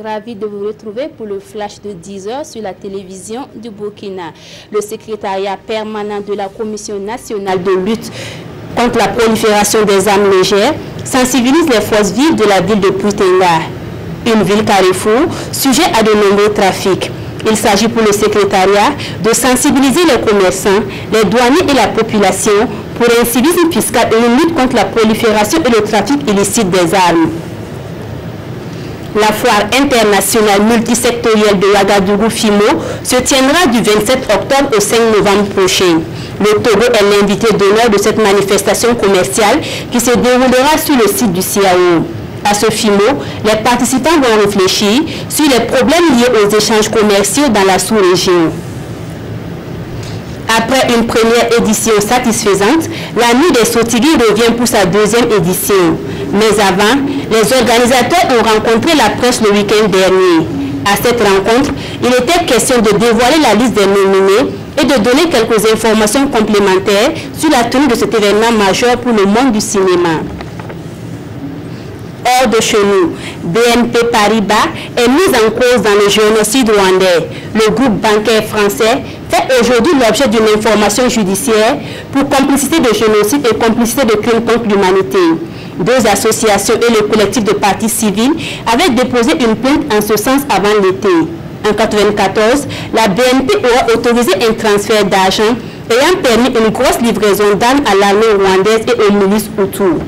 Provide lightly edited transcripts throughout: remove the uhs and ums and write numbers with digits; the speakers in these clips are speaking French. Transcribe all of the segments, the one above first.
Ravi de vous retrouver pour le flash de 10h sur la télévision du Burkina. Le secrétariat permanent de la Commission nationale de lutte contre la prolifération des armes légères sensibilise les forces vives de la ville de Poutenga, une ville carrefour, sujet à de nombreux trafics. Il s'agit pour le secrétariat de sensibiliser les commerçants, les douaniers et la population pour un civisme fiscal et une lutte contre la prolifération et le trafic illicite des armes. La foire internationale multisectorielle de Ouagadougou FIMO se tiendra du 27 octobre au 5 novembre prochain. Le Togo est l'invité d'honneur de cette manifestation commerciale qui se déroulera sur le site du CIAO. À ce FIMO, les participants vont réfléchir sur les problèmes liés aux échanges commerciaux dans la sous-région. Après une première édition satisfaisante, la Nuit des Sautilles revient pour sa deuxième édition. Mais avant, les organisateurs ont rencontré la presse le week-end dernier. À cette rencontre, il était question de dévoiler la liste des nominés et de donner quelques informations complémentaires sur la tenue de cet événement majeur pour le monde du cinéma. Hors de chez nous, BNP Paribas est mise en cause dans le génocide rwandais. Le groupe bancaire français fait aujourd'hui l'objet d'une information judiciaire pour complicité de génocide et complicité de crimes contre l'humanité. Deux associations et le collectif de partis civils avaient déposé une plainte en ce sens avant l'été. En 1994, la BNP aura autorisé un transfert d'argent ayant permis une grosse livraison d'armes à l'armée rwandaise et aux milices Hutus.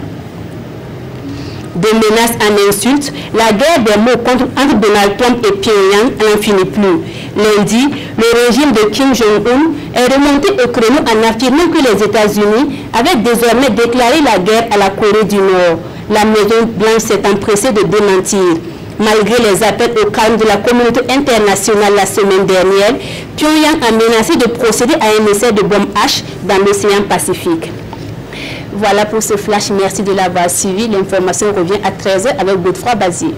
De menaces en insultes, la guerre des mots entre Donald Trump et Pyongyang n'en finit plus. Lundi, le régime de Kim Jong-un est remonté au créneau en affirmant que les États-Unis avaient désormais déclaré la guerre à la Corée du Nord. La Maison-Blanche s'est empressée de démentir. Malgré les appels au calme de la communauté internationale la semaine dernière, Pyongyang a menacé de procéder à un essai de bombe H dans l'océan Pacifique. Voilà pour ce flash, merci de l'avoir suivi. L'information revient à 13h avec Godefroy Bazier.